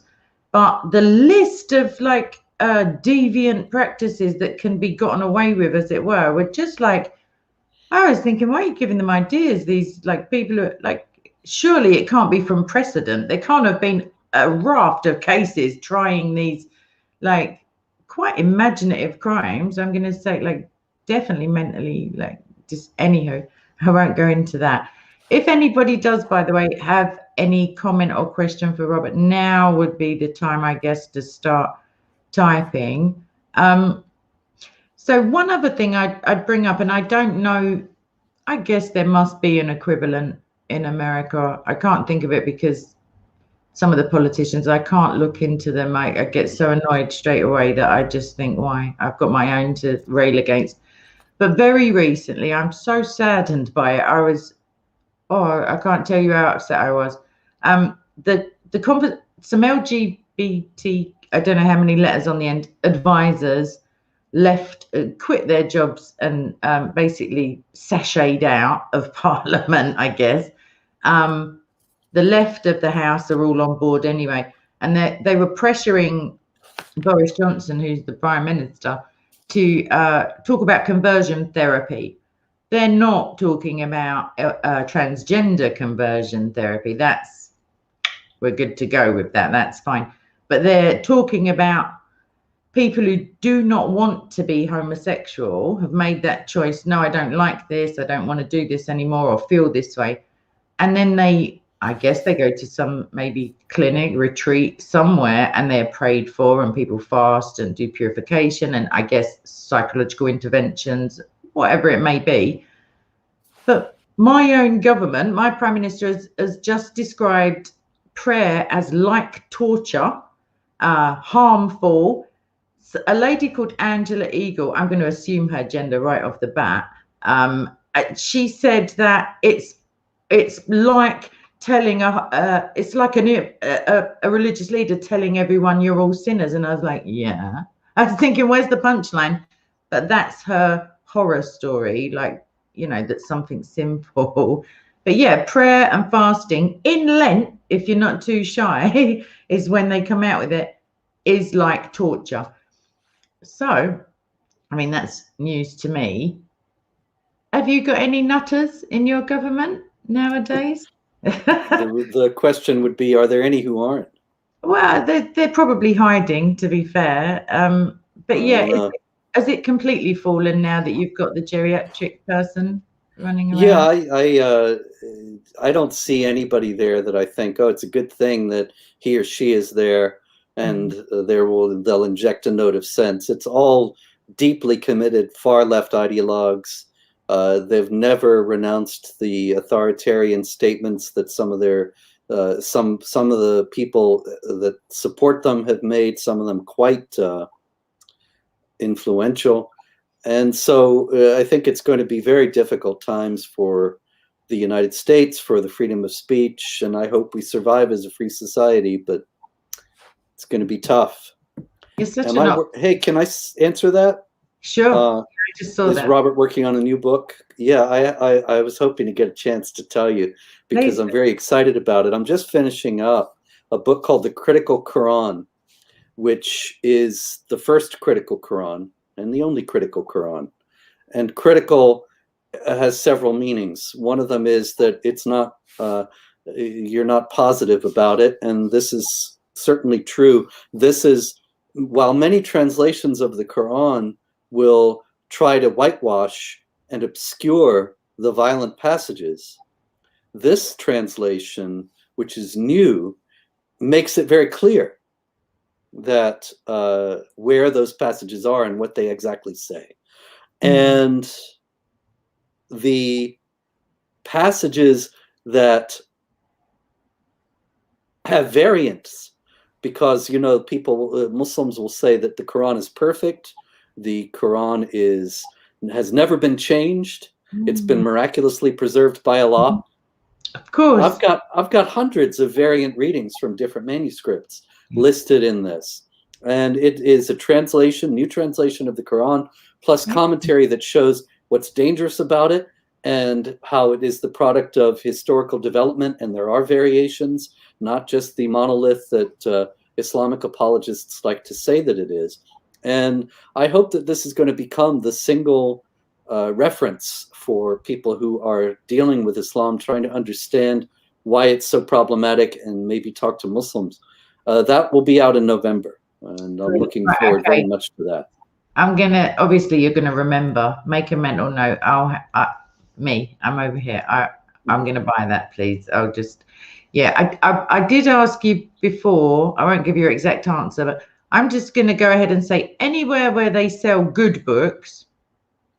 But the list of like deviant practices that can be gotten away with, as it were just like, I was thinking, why are you giving them ideas? These like people are like, surely it can't be from precedent. There can't have been a raft of cases trying these like quite imaginative crimes. I'm going to say like definitely mentally, like just anywho, I won't go into that. If anybody does, by the way, have any comment or question for Robert, now would be the time, I guess, to start typing. So one other thing I'd bring up, and I don't know, I guess there must be an equivalent in America. I can't think of it because some of the politicians, I can't look into them. I get so annoyed straight away that I just think, why? I've got my own to rail against. But very recently, I'm so saddened by it. I can't tell you how upset I was. Some LGBT, I don't know how many letters on the end, advisors quit their jobs and basically sashayed out of Parliament, I guess. The left of the House are all on board anyway. And they were pressuring Boris Johnson, who's the Prime Minister, to talk about conversion therapy. They're not talking about transgender conversion therapy. We're good to go with that. That's fine. But they're talking about people who do not want to be homosexual, have made that choice. No, I don't like this. I don't want to do this anymore or feel this way. And then I guess they go to some maybe clinic, retreat somewhere, and they're prayed for, and people fast and do purification and I guess psychological interventions, whatever it may be. But my own government, my Prime Minister has just described prayer as like torture, harmful. A lady called Angela Eagle, I'm going to assume her gender right off the bat. She said that it's it's like telling it's like a religious leader telling everyone you're all sinners. And I was like, yeah. I was thinking, where's the punchline? But that's her horror story, like, you know, that's something simple. But yeah, prayer and fasting in Lent, if you're not too shy, is when they come out with it, is like torture. So, I mean, that's news to me. Have you got any nutters in your government nowadays? The question would be, are there any who aren't? Well, they're probably hiding, to be fair. But yeah, has it completely fallen now that you've got the geriatric person running around? Yeah, I don't see anybody there that I think, oh, it's a good thing that he or she is there, and they'll inject a note of sense. It's all deeply committed far left ideologues. They've never renounced the authoritarian statements that some of their some of the people that support them have made. Some of them quite influential. And so I think it's going to be very difficult times for the United States, for the freedom of speech, and I hope we survive as a free society, but it's going to be tough. Hey, can I answer that? Sure. I just saw is that. Robert working on a new book? Yeah, I was hoping to get a chance to tell you, because I'm very excited about it. I'm just finishing up a book called The Critical Quran, which is the first critical Quran and the only critical Quran. And critical has several meanings. One of them is that it's not, you're not positive about it. And this is certainly true. This is, while many translations of the Quran will try to whitewash and obscure the violent passages, this translation, which is new, makes it very clear that where those passages are and what they exactly say. And the passages that have variants, because, you know, Muslims will say that the Quran is perfect, the Quran has never been changed, it's been miraculously preserved by Allah. Of course. I've got hundreds of variant readings from different manuscripts listed in this, and it is a new translation of the Quran, plus commentary that shows what's dangerous about it and how it is the product of historical development, and there are variations, not just the monolith that Islamic apologists like to say that it is. And I hope that this is going to become the single reference for people who are dealing with Islam, trying to understand why it's so problematic, and maybe talk to Muslims. That will be out in November, and I'm looking forward very much to that. Obviously you're gonna remember, make a mental note. I'm over here. I'm gonna buy that, please. I'll just, yeah, I did ask you before, I won't give you your exact answer, but I'm just gonna go ahead and say anywhere where they sell good books,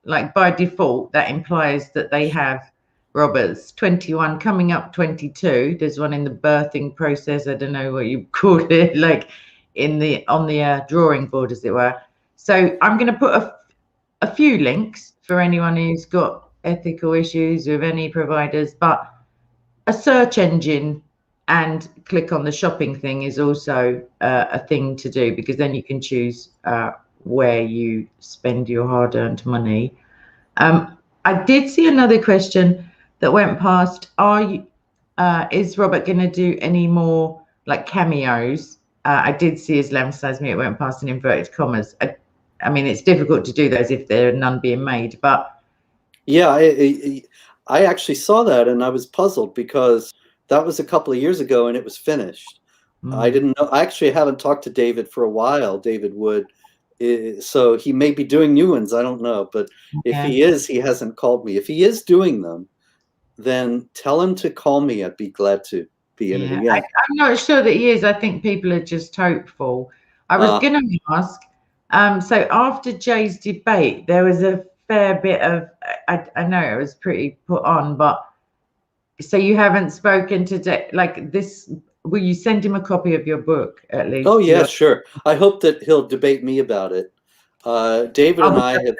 like by default, that implies that they have Roberts 21 coming up 22. There's one in the birthing process. I don't know what you call it, like on the drawing board, as it were. So I'm going to put a few links for anyone who's got ethical issues with any providers, but a search engine and click on the shopping thing is also a thing to do, because then you can choose where you spend your hard-earned money. I did see another question that went past. Is Robert going to do any more like cameos? I did see Islam Says Me, it went past in inverted commas. I mean, it's difficult to do those if there are none being made, but yeah, I actually saw that and I was puzzled, because that was a couple of years ago and it was finished. I didn't know. I actually haven't talked to David for a while, David Wood. So he may be doing new ones. I don't know. But if he is, he hasn't called me. If he is doing them, then tell him to call me. I'd be glad to be in it again. I'm not sure that he is. I think people are just hopeful. I was going to ask, so after Jay's debate, there was a fair bit of, I know it was pretty put on, but so you haven't spoken to, like this, will you send him a copy of your book at least? Oh, yeah, sure. I hope that he'll debate me about it. David and I have...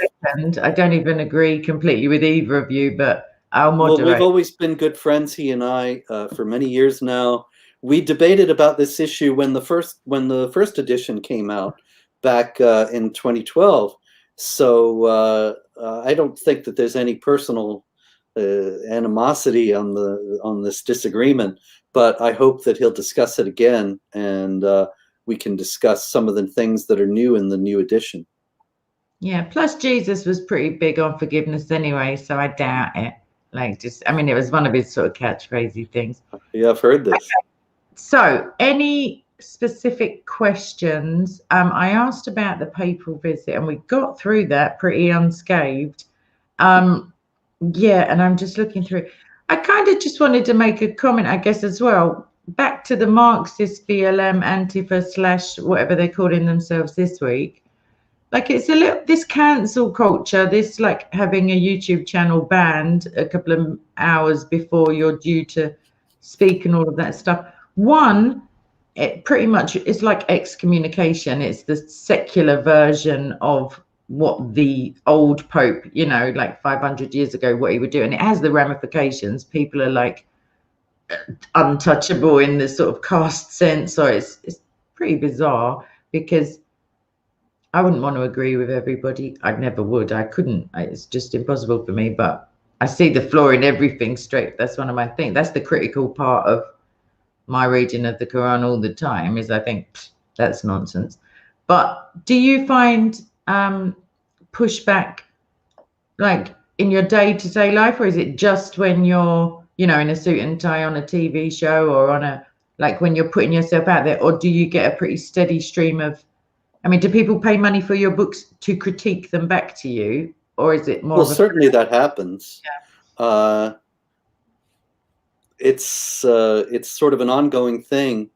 I don't even agree completely with either of you, but I'll Well, we've moderate. always been good friends, he and I, for many years now. We debated about this issue when the first edition came out back in 2012. So I don't think that there's any personal animosity on this disagreement, but I hope that he'll discuss it again, and we can discuss some of the things that are new in the new edition. Yeah, plus Jesus was pretty big on forgiveness anyway, so I doubt it. Like, just, I mean, it was one of his sort of catchphrasey things. Yeah, I've heard this. So, any specific questions? I asked about the papal visit, and we got through that pretty unscathed. Yeah, and I'm just looking through. I kind of just wanted to make a comment, I guess, as well. Back to the Marxist BLM Antifa / whatever they're calling themselves this week. Like, it's a little, this cancel culture, this like having a YouTube channel banned a couple of hours before you're due to speak and all of that stuff. One, it pretty much is like excommunication. It's the secular version of what the old Pope, you know, like 500 years ago, what he would do. And it has the ramifications. People are like untouchable in the sort of caste sense. So it's pretty bizarre, because I wouldn't want to agree with everybody. I never would. I couldn't. It's just impossible for me. But I see the flaw in everything straight. That's one of my things. That's the critical part of my reading of the Quran all the time, is I think that's nonsense. But do you find pushback like in your day-to-day life, or is it just when you're, you know, in a suit and tie on a TV show, or on a, like when you're putting yourself out there, or do you get a pretty steady stream of, I mean, do people pay money for your books to critique them back to you, or is it more? Well, certainly that happens. Yeah. It's sort of an ongoing thing.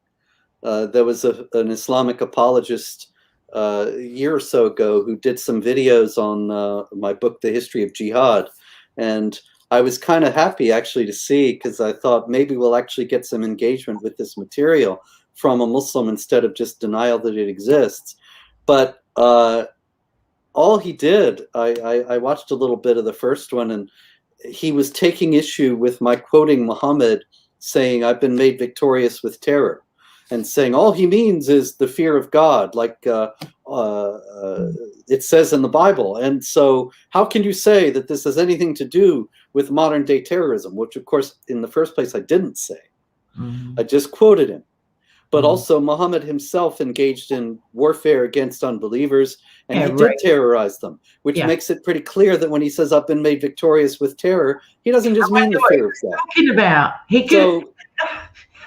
There was an Islamic apologist a year or so ago who did some videos on my book, The History of Jihad, and I was kind of happy actually to see, because I thought maybe we'll actually get some engagement with this material from a Muslim instead of just denial that it exists. But all he did, I watched a little bit of the first one, and he was taking issue with my quoting Muhammad saying, "I've been made victorious with terror," and saying all he means is the fear of God, like it says in the Bible. And so how can you say that this has anything to do with modern day terrorism? Which, of course, in the first place, I didn't say. Mm-hmm. I just quoted him. But also Muhammad himself engaged in warfare against unbelievers, and he did terrorize them, which makes it pretty clear that when he says I've been made victorious with terror, he doesn't just mean the fear of God. Talking about. So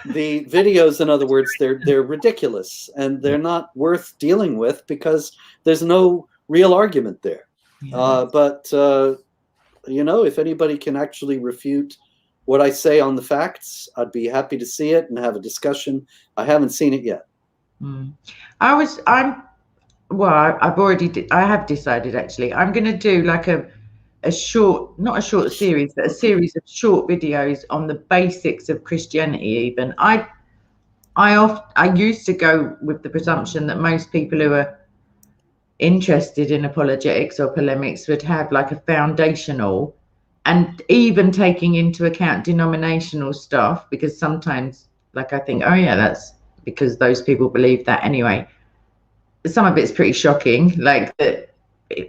the videos, in other words, they're ridiculous, and they're not worth dealing with because there's no real argument there. But you know, if anybody can actually refute what I say on the facts, I'd be happy to see it and have a discussion. I haven't seen it yet. I have decided actually, I'm going to do like a short, not a short series, but a series of short videos on the basics of Christianity. Even I used to go with the presumption that most people who are interested in apologetics or polemics would have like a foundational, and even taking into account denominational stuff, because sometimes, like, I think, oh yeah, that's because those people believe that anyway. Some of it's pretty shocking, like that,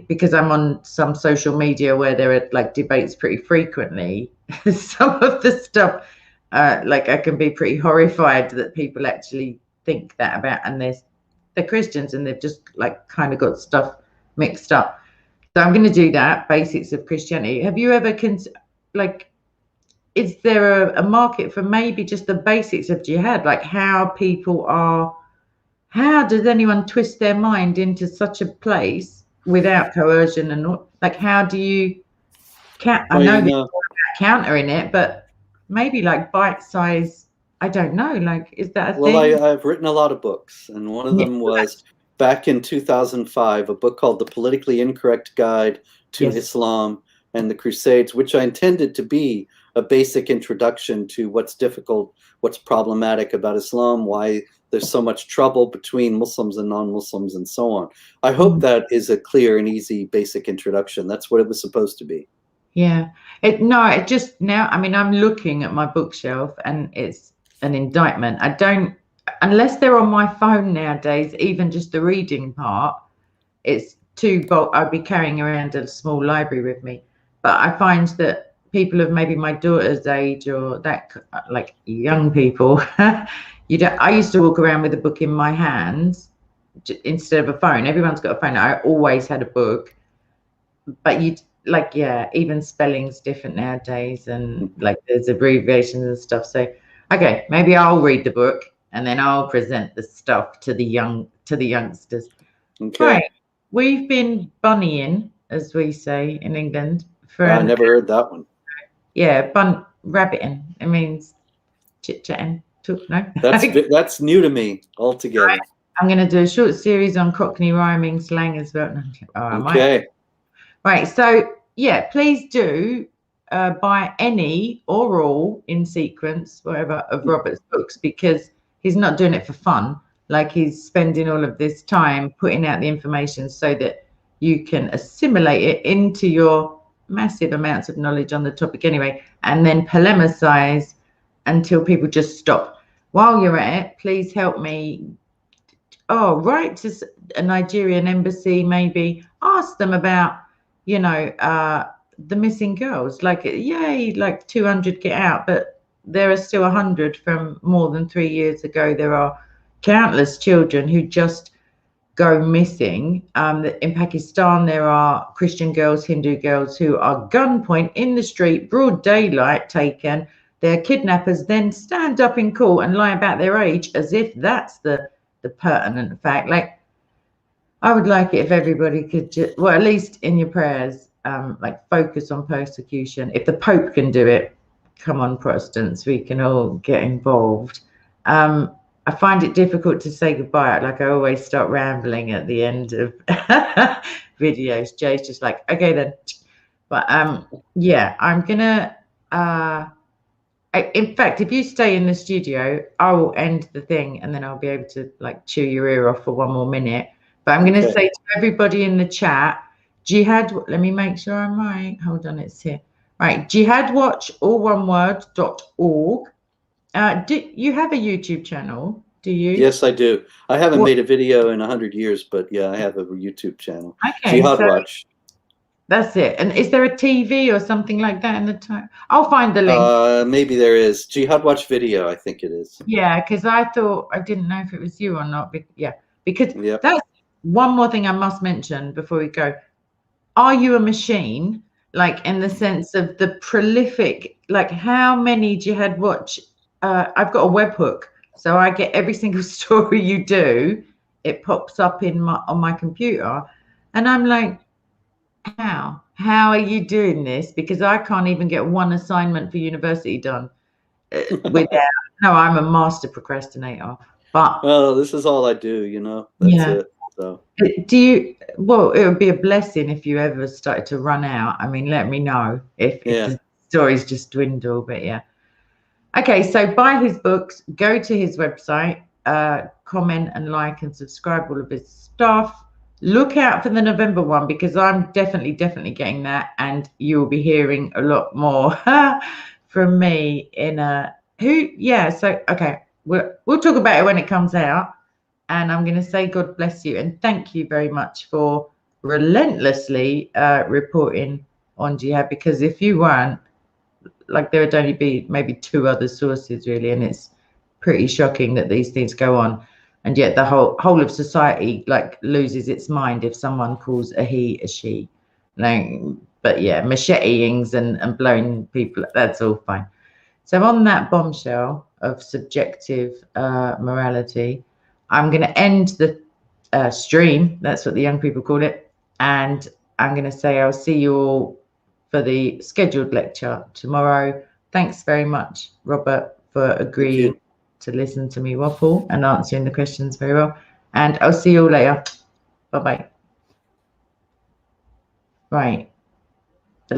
because I'm on some social media where there are like debates pretty frequently. Some of the stuff, like, I can be pretty horrified that people actually think that about, and they're Christians and they've just like kind of got stuff mixed up. So I'm going to do that, basics of Christianity. Have you ever, like, is there a market for maybe just the basics of jihad? Like how people are, how does anyone twist their mind into such a place without coercion? And like, how do you, I know there's about countering it, but maybe like bite size, I don't know, like, is that a thing? Well, I've written a lot of books, and one of them was back in 2005, a book called The Politically Incorrect Guide to Islam and the Crusades, which I intended to be a basic introduction to what's difficult, what's problematic about Islam, why there's so much trouble between Muslims and non-Muslims, and so on. I hope that is a clear and easy basic introduction. That's what it was supposed to be. Yeah. It just now, I mean, I'm looking at my bookshelf and it's an indictment. I don't, unless they're on my phone nowadays, even just the reading part, it's too bulk. I'd be carrying around a small library with me. But I find that people of maybe my daughter's age or that, like young people, I used to walk around with a book in my hands instead of a phone. Everyone's got a phone. I always had a book, but even spelling's different nowadays, and like there's abbreviations and stuff. So okay, maybe I'll read the book and then I'll present the stuff to the youngsters. Okay. Right. We've been bunnying, as we say in England, for I never heard that one. Yeah, rabbiting. It means chit-chatting. No? That's new to me altogether. Right. I'm going to do a short series on Cockney rhyming slang as well. Okay. Right. So, yeah, please do buy any or all in sequence, whatever, of Robert's books, because he's not doing it for fun. Like, he's spending all of this time putting out the information so that you can assimilate it into your massive amounts of knowledge on the topic anyway, and then polemicize until people just stop. While you're at it, please help me. Write to a Nigerian embassy, maybe ask them about, the missing girls. Like, yay, like 200 get out, but there are still 100 from more than 3 years ago. There are countless children who just go missing. In Pakistan, there are Christian girls, Hindu girls who are gunpoint in the street, broad daylight, taken. Their kidnappers then stand up in court and lie about their age as if that's the pertinent fact. Like, I would like it if everybody could just, well, at least in your prayers, like focus on persecution. If the Pope can do it, come on, Protestants, we can all get involved. I find it difficult to say goodbye. Like, I always start rambling at the end of videos. Jay's just like, okay then. But yeah, I'm gonna in fact, if you stay in the studio, I will end the thing and then I'll be able to like chew your ear off for one more minute. But I'm going to say to everybody in the chat, Jihad, let me make sure I'm right. Hold on, it's here. Right, jihadwatch, all one word, .org. Do you have a YouTube channel? Do you? Yes, I do. I haven't made a video in 100 years, but yeah, I have a YouTube channel. Okay, Jihad Watch. That's it. And is there a TV or something like that in the time? I'll find the link. Maybe there is. Jihad Watch Video, I think it is. Yeah, because I didn't know if it was you or not. But yeah, because that's one more thing I must mention before we go. Are you a machine? Like, in the sense of the prolific, like how many Jihad Watch? I've got a webhook, so I get every single story you do. It pops up on my computer, and I'm like, how are you doing this? Because I can't even get one assignment for university done without. No, I'm a master procrastinator. But well, this is all I do. That's it. So well, it would be a blessing if you ever started to run out. I mean, let me know if the stories just dwindle. But yeah. Okay, so buy his books, go to his website, comment and like and subscribe all of his stuff. Look out for the November one, because I'm definitely getting that, and you'll be hearing a lot more from me so okay, we'll talk about it when it comes out. And I'm going to say God bless you and thank you very much for relentlessly reporting on Jihad, because if you weren't, like, there would only be maybe 2 other sources really, and it's pretty shocking that these things go on, and yet the whole of society like loses its mind if someone calls a he a she. But yeah, macheteings and blowing people, that's all fine. So on that bombshell of subjective morality, I'm going to end the stream. That's what the young people call it. And I'm going to say I'll see you all for the scheduled lecture tomorrow. Thanks very much, Robert, for agreeing to listen to me waffle and answering the questions very well. And I'll see you all later. Bye-bye. Right. The